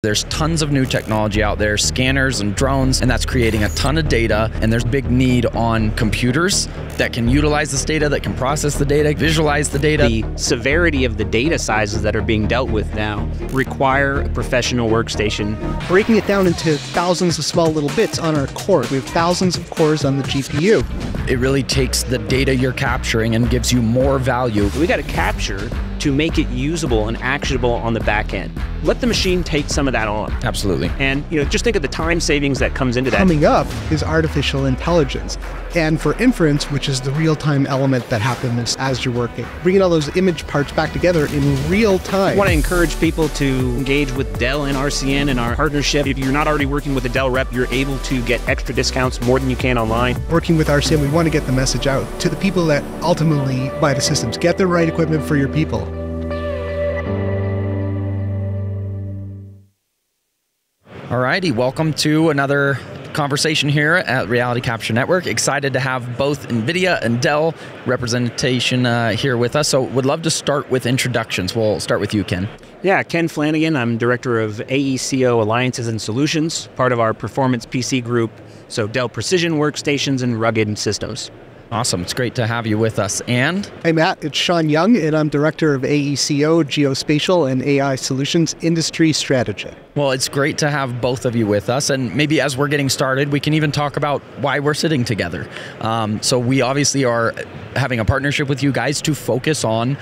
There's tons of new technology out there, scanners and drones, and that's creating a ton of data. And there's big need on computers that can utilize this data, that can process the data, visualize the data. The severity of the data sizes that are being dealt with now require a professional workstation. Breaking it down into thousands of small little bits on our core. We have thousands of cores on the GPU. It really takes the data you're capturing and gives you more value. We got to capture to make it usable and actionable on the back end. Let the machine take some of that on. Absolutely. And just think of the time savings that comes into that. Coming up is artificial intelligence. And for inference, which is the real-time element that happens as you're working. Bringing all those image parts back together in real time. I want to encourage people to engage with Dell and RCN in our partnership. If you're not already working with a Dell rep, you're able to get extra discounts more than you can online. Working with RCN, we want to get the message out to the people that ultimately buy the systems. Get the right equipment for your people. Alrighty, welcome to another conversation here at Reality Capture Network. Excited to have both Nvidia and Dell representation here with us. So would love to start with introductions. We'll start with you, Ken. Yeah, Ken Flannigan. I'm Director of AECO Alliances and Solutions, part of our Performance PC group, so Dell Precision Workstations and Rugged Systems. Awesome. It's great to have you with us. And hey, Matt, it's Sean Young, and I'm Director of AECO, Geospatial and AI Solutions Industry Strategy. Well, it's great to have both of you with us. And maybe as we're getting started, we can even talk about why we're sitting together. So we obviously are having a partnership with you guys to focus on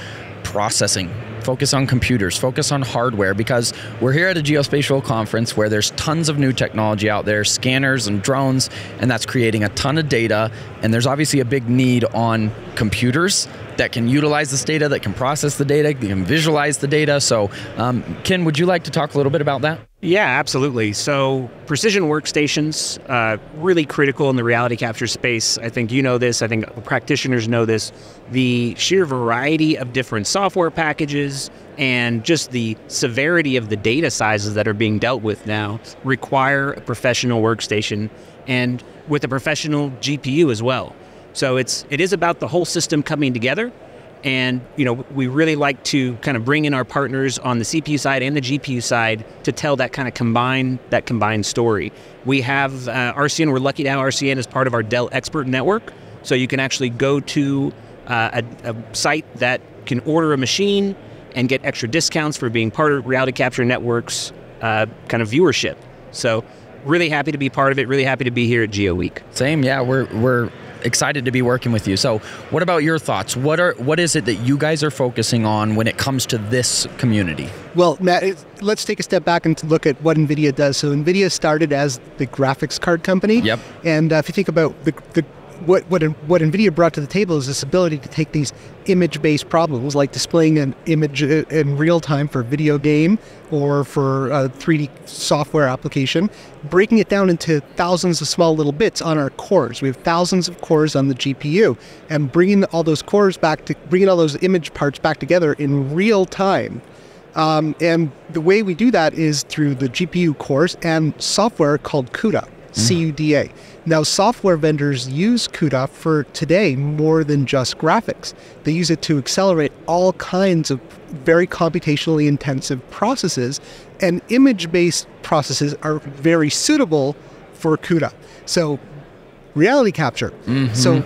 processing, focus on computers, focus on hardware, because we're here at a geospatial conference where there's tons of new technology out there, scanners and drones, and that's creating a ton of data. And there's obviously a big need on computers that can utilize this data, that can process the data, that can visualize the data. So Ken, would you like to talk a little bit about that? Yeah, absolutely. So precision workstations, really critical in the reality capture space. I think you know this, I think practitioners know this. The sheer variety of different software packages and just the severity of the data sizes that are being dealt with now require a professional workstation and with a professional GPU as well. So it is about the whole system coming together. And we really like to kind of bring in our partners on the CPU side and the GPU side to tell that kind of combined story. We have RCN. We're lucky to have RCN as part of our Dell Expert Network. So you can actually go to a site that can order a machine and get extra discounts for being part of Reality Capture Network's kind of viewership. So really happy to be part of it. Really happy to be here at Geo Week. Same, yeah. We're excited to be working with you. So what about your thoughts? What is it that you guys are focusing on when it comes to this community? Well, Matt, let's take a step back and look at what Nvidia does. So Nvidia started as the graphics card company. Yep. And if you think about what Nvidia brought to the table is this ability to take these image-based problems, like displaying an image in real time for a video game or for a 3D software application, breaking it down into thousands of small little bits on our cores. We have thousands of cores on the GPU, and bringing all those image parts back together in real time. And the way we do that is through the GPU cores and software called CUDA. CUDA. Now, software vendors use CUDA for today more than just graphics. They use it to accelerate all kinds of very computationally intensive processes, and image-based processes are very suitable for CUDA. So, reality capture. So,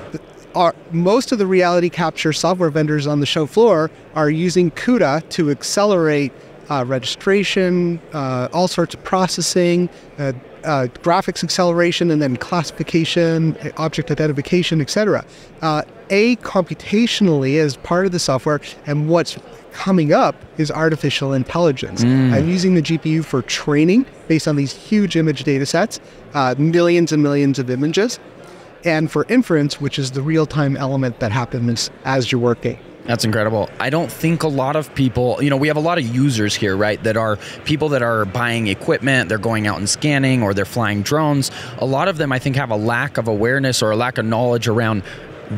most of the reality capture software vendors on the show floor are using CUDA to accelerate registration, all sorts of processing, graphics acceleration, and then classification, object identification, etc. Computationally as part of the software, and what's coming up is artificial intelligence. I'm using the GPU for training based on these huge image data sets, millions and millions of images, and for inference, which is the real-time element that happens as you're working. That's incredible. I don't think a lot of people, we have a lot of users here, right, that are people that are buying equipment, they're going out and scanning, or they're flying drones. A lot of them, I think, have a lack of awareness or a lack of knowledge around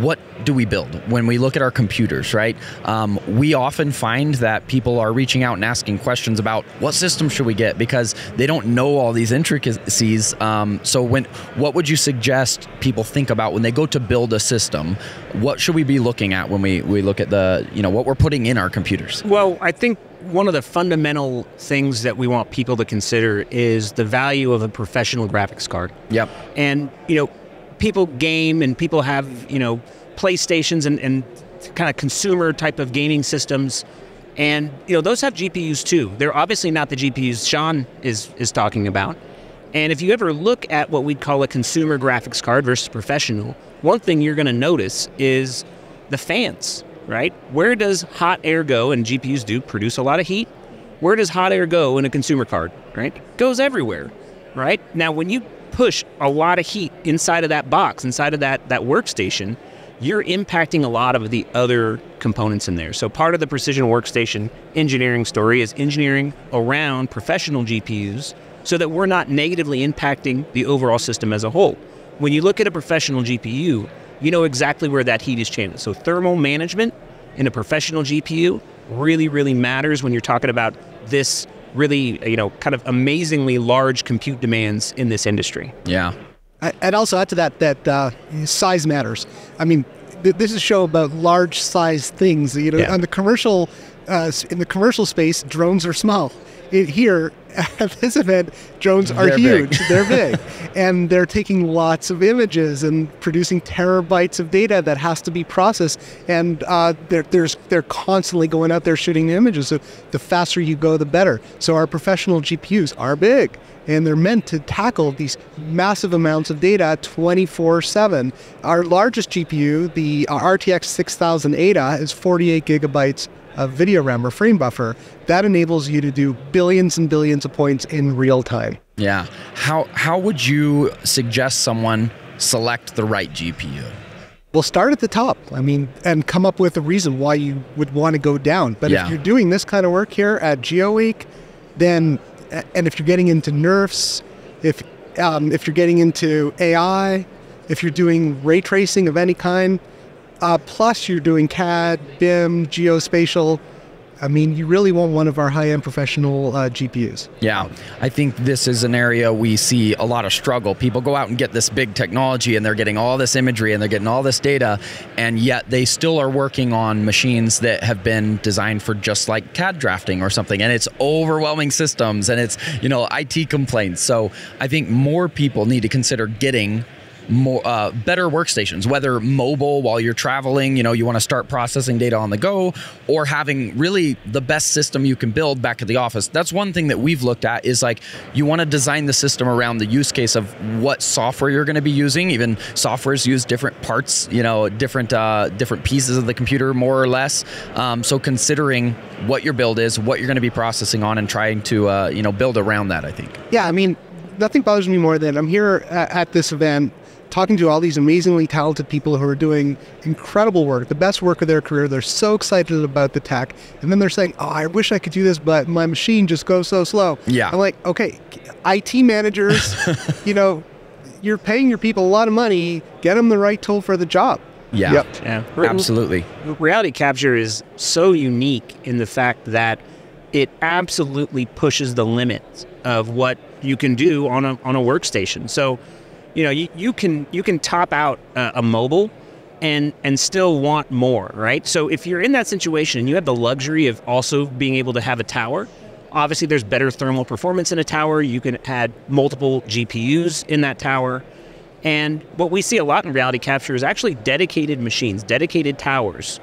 what do we build when we look at our computers, right? We often find that people are reaching out and asking questions about what system should we get because they don't know all these intricacies. So what would you suggest people think about when they go to build a system? What should we be looking at when we look at what we're putting in our computers? Well, I think one of the fundamental things that we want people to consider is the value of a professional graphics card. Yep. And, people game and people have, PlayStations and kind of consumer type of gaming systems. And, those have GPUs too. They're obviously not the GPUs Sean is talking about. And if you ever look at what we'd call a consumer graphics card versus professional, one thing you're going to notice is the fans, right? Where does hot air go? And GPUs do produce a lot of heat. Where does hot air go in a consumer card, right? It goes everywhere, right? Now, when you push a lot of heat inside of that box, inside of that workstation, you're impacting a lot of the other components in there. So part of the precision workstation engineering story is engineering around professional GPUs so that we're not negatively impacting the overall system as a whole. When you look at a professional GPU, you know exactly where that heat is channeled. So thermal management in a professional GPU really, really matters when you're talking about this really, kind of amazingly large compute demands in this industry. Yeah. I'd also add to that size matters. I mean, this is a show about large size things. On the commercial, in the commercial space, drones are small. Here at this event, drones are huge. They're big. And they're taking lots of images and producing terabytes of data that has to be processed. And they're constantly going out there shooting images. So the faster you go, the better. So our professional GPUs are big. And they're meant to tackle these massive amounts of data 24/7. Our largest GPU, the RTX 6000 ADA, is 48 gigabytes of video RAM or frame buffer. That enables you to do billions and billions of points in real time. Yeah. How would you suggest someone select the right GPU? Well, start at the top. And come up with a reason why you would want to go down. But if you're doing this kind of work here at GeoWeek, then, and if you're getting into nerfs, if you're getting into AI, if you're doing ray tracing of any kind, plus you're doing CAD, BIM, geospatial, you really want one of our high-end professional GPUs. Yeah, I think this is an area we see a lot of struggle. People go out and get this big technology and they're getting all this imagery and they're getting all this data, and yet they still are working on machines that have been designed for just like CAD drafting or something, and it's overwhelming systems and it's, IT complaints. So I think more people need to consider getting better workstations, whether mobile while you're traveling, you want to start processing data on the go, or having really the best system you can build back at the office. That's one thing that we've looked at is you want to design the system around the use case of what software you're going to be using. Even softwares use different parts, different pieces of the computer more or less. So considering what your build is, what you're going to be processing on, and trying to build around that, I think. Yeah, nothing bothers me more than I'm here at this event talking to all these amazingly talented people who are doing incredible work, the best work of their career. They're so excited about the tech. And then they're saying, oh, I wish I could do this, but my machine just goes so slow. Yeah. I'm like, okay, IT managers, you're paying your people a lot of money. Get them the right tool for the job. Yeah, yep. Yeah, absolutely. Reality capture is so unique in the fact that it absolutely pushes the limits of what you can do on a workstation. So, you can top out a mobile and still want more, right? So if you're in that situation and you have the luxury of also being able to have a tower, obviously there's better thermal performance in a tower. You can add multiple GPUs in that tower. And what we see a lot in reality capture is actually dedicated machines, dedicated towers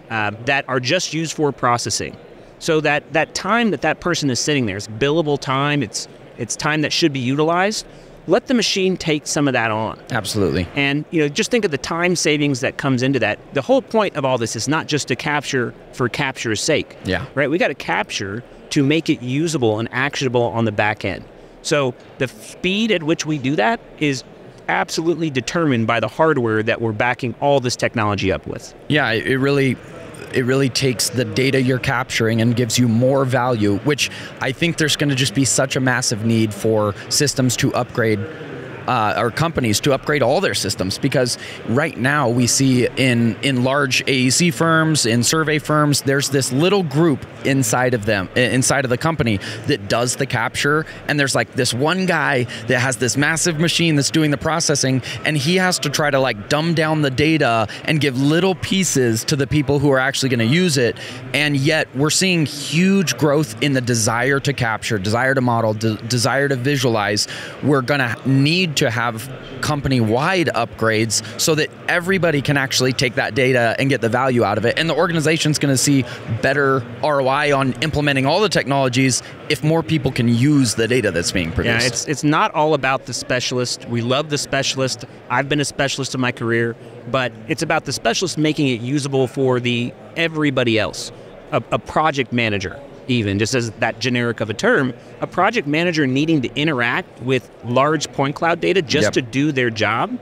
that are just used for processing. So that time that person is sitting there is billable time. It's time that should be utilized. Let the machine take some of that on. Absolutely. And just think of the time savings that comes into that. The whole point of all this is not just to capture for capture's sake. Yeah. Right? We got to capture to make it usable and actionable on the back end. So the speed at which we do that is absolutely determined by the hardware that we're backing all this technology up with. Yeah, it really takes the data you're capturing and gives you more value, which I think there's going to just be such a massive need for systems to upgrade or companies to upgrade all their systems, because right now we see in large AEC firms, in survey firms, there's this little group inside of the company that does the capture, and there's like this one guy that has this massive machine that's doing the processing, and he has to try to like dumb down the data and give little pieces to the people who are actually going to use it. And yet we're seeing huge growth in the desire to capture, desire to model, desire to visualize. We're going to need to have company-wide upgrades so that everybody can actually take that data and get the value out of it. And the organization's going to see better ROI on implementing all the technologies if more people can use the data that's being produced. Yeah, it's not all about the specialist. We love the specialist. I've been a specialist in my career, but it's about the specialist making it usable for the everybody else. A project manager, even, just as that generic of a term, a project manager needing to interact with large point cloud data just to do their job,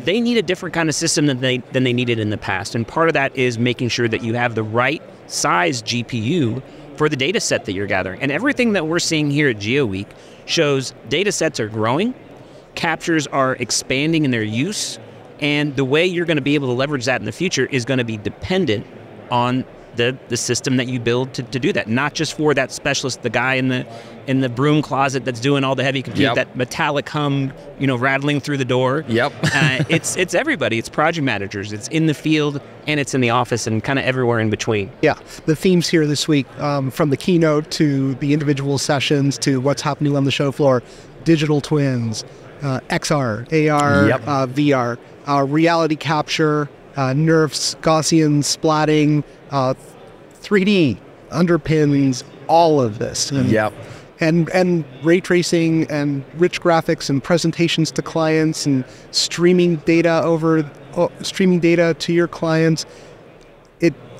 they need a different kind of system than they needed in the past. And part of that is making sure that you have the right size GPU for the data set that you're gathering. And everything that we're seeing here at GeoWeek shows data sets are growing, captures are expanding in their use, and the way you're going to be able to leverage that in the future is going to be dependent on the system that you build to do that. Not just for that specialist, the guy in the broom closet that's doing all the heavy compute, that metallic hum, rattling through the door. It's everybody. It's project managers. It's in the field, and it's in the office, and kind of everywhere in between. Yeah. The themes here this week, from the keynote to the individual sessions to what's happening on the show floor: digital twins, XR, AR, VR, reality capture, nerfs, Gaussian splatting, 3D underpins all of this. And ray tracing and rich graphics and presentations to clients and streaming data to your clients.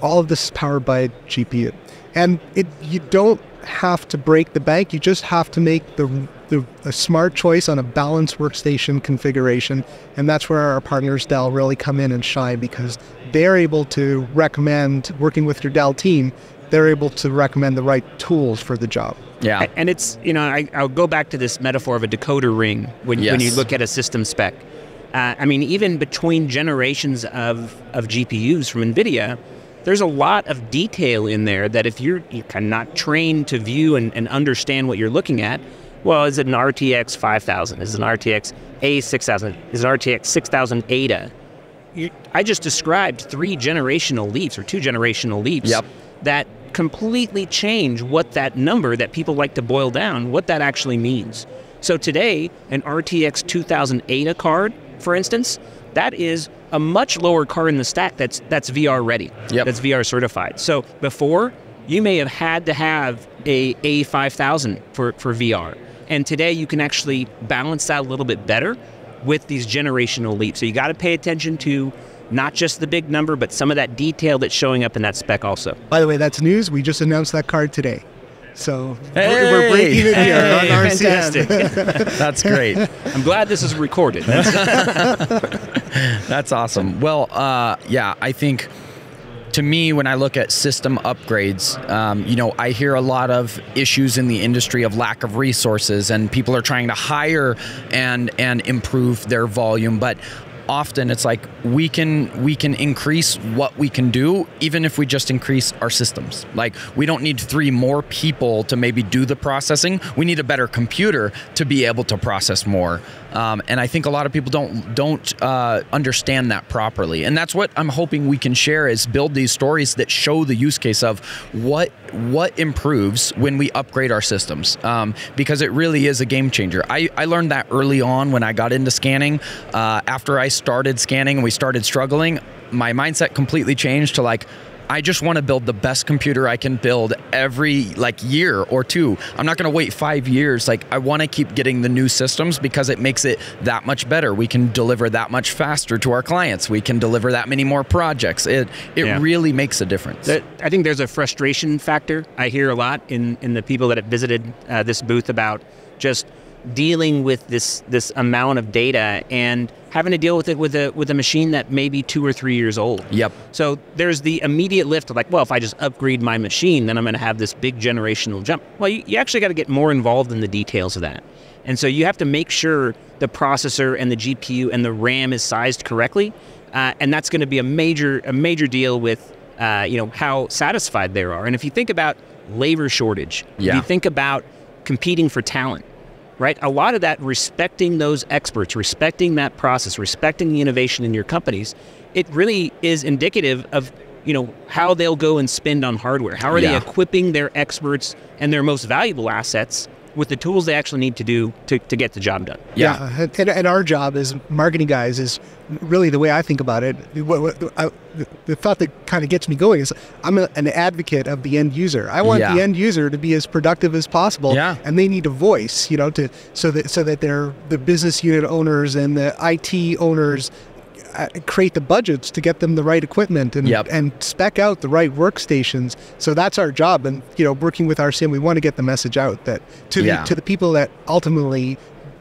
All of this is powered by GPU. And you don't have to break the bank. You just have to make a smart choice on a balanced workstation configuration. And that's where our partners, Dell, really come in and shine, because they're able to recommend, working with your Dell team, they're able to recommend the right tools for the job. Yeah. And it's, I'll go back to this metaphor of a decoder ring when you look at a system spec. Even between generations of GPUs from Nvidia, there's a lot of detail in there that if you're kind of not trained to view and understand what you're looking at, well, is it an RTX 5000? Is it an RTX A6000? Is it an RTX 6000 Ada? I just described 3 generational leaps or 2 generational leaps that completely change what that number that people like to boil down, what that actually means. So today, an RTX 2000 Ada card, for instance, that is a much lower card in the stack that's VR ready, that's VR certified. So before, you may have had to have a A5000 for VR. And today you can actually balance that a little bit better with these generational leaps. So you got to pay attention to not just the big number, but some of that detail that's showing up in that spec also. By the way, that's news. We just announced that card today. So we're breaking it here on RCN. Fantastic. That's great. I'm glad this is recorded. That's awesome. Well, I think, to me, when I look at system upgrades, I hear a lot of issues in the industry of lack of resources, and people are trying to hire and improve their volume. But often it's like we can increase what we can do even if we just increase our systems. Like, we don't need 3 more people to maybe do the processing. We need a better computer to be able to process more. And I think a lot of people don't understand that properly. And that's what I'm hoping we can share, is build these stories that show the use case of what improves when we upgrade our systems, because it really is a game changer. I learned that early on when I got into scanning. After I started scanning and we started struggling, my mindset completely changed to like, I just want to build the best computer I can build every year or 2. I'm not going to wait 5 years. I want to keep getting the new systems because it makes it that much better. We can deliver that much faster to our clients. We can deliver that many more projects. It really makes a difference. I think there's a frustration factor I hear a lot in the people that have visited this booth about just dealing with this amount of data and having to deal with it with a machine that may be 2 or 3 years old. Yep. So there's the immediate lift of like, well, if I just upgrade my machine, then I'm going to have this big generational jump. Well, you actually got to get more involved in the details of that. And so you have to make sure the processor and the GPU and the RAM is sized correctly. And that's going to be a major deal with how satisfied they are. And if you think about labor shortage, if you think about competing for talent, right? A lot of that, respecting those experts, respecting that process, respecting the innovation in your companies, it really is indicative of how they'll go and spend on hardware. How are they equipping their experts and their most valuable assets with the tools they actually need to do to get the job done? Yeah. And our job as marketing guys is really, the way I think about it, the thought that kind of gets me going is I'm an advocate of the end user. I want the end user to be as productive as possible, and they need a voice, so that the business unit owners and the IT owners create the budgets to get them the right equipment and spec out the right workstations. So that's our job. And working with RCN, we want to get the message out that to the people that ultimately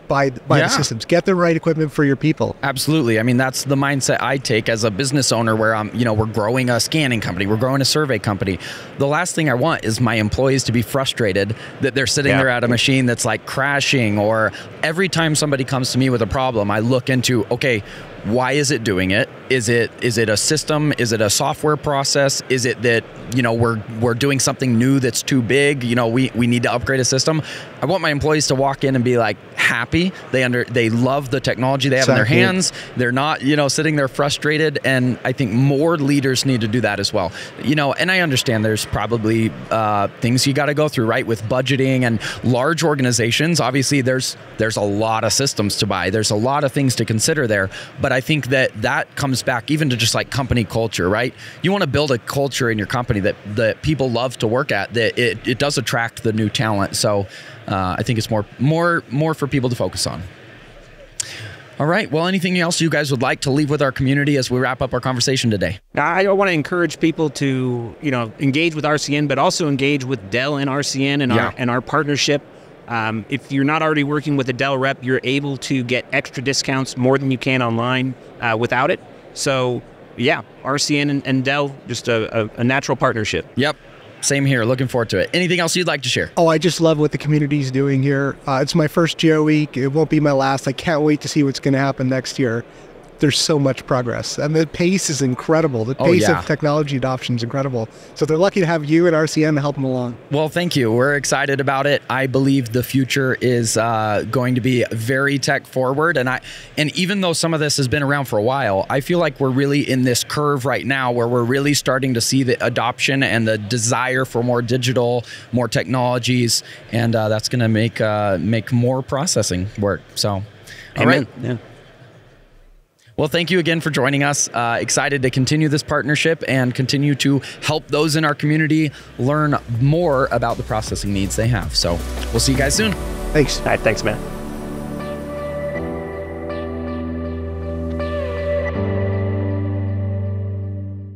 buy the systems. Get the right equipment for your people. Absolutely. I mean, that's the mindset I take as a business owner, where we're growing a scanning company, we're growing a survey company. The last thing I want is my employees to be frustrated that they're sitting there at a machine that's like crashing, or every time somebody comes to me with a problem, I look into, okay, why is it doing it? Is it a system? Is it a software process? Is it that we're doing something new that's too big? We need to upgrade a system. I want my employees to walk in and be like happy. They love the technology they have in their hands. They're not sitting there frustrated. And I think more leaders need to do that as well. And I understand there's probably things you got to go through, right, with budgeting and large organizations. Obviously, there's a lot of systems to buy. There's a lot of things to consider there. But I think that comes back even to just like company culture, right? You want to build a culture in your company that people love to work at, that it does attract the new talent. So I think it's more for people to focus on. All right. Well, anything else you guys would like to leave with our community as we wrap up our conversation today? I want to encourage people to engage with RCN, but also engage with Dell and RCN and our partnership. If you're not already working with a Dell rep, you're able to get extra discounts more than you can online without it. So yeah, RCN and Dell, just a natural partnership. Yep. Same here. Looking forward to it. Anything else you'd like to share? Oh, I just love what the community's doing here. It's my first Geo Week. It won't be my last. I can't wait to see what's going to happen next year. There's so much progress, and the pace is incredible. The pace of technology adoption is incredible. So they're lucky to have you and RCN to help them along. Well, thank you. We're excited about it. I believe the future is going to be very tech forward, and even though some of this has been around for a while, I feel like we're really in this curve right now where we're really starting to see the adoption and the desire for more digital, more technologies, and that's going to make more processing work. So, all right. Yeah. Well, thank you again for joining us. Excited to continue this partnership and continue to help those in our community learn more about the processing needs they have. So we'll see you guys soon. Thanks. All right, thanks, man.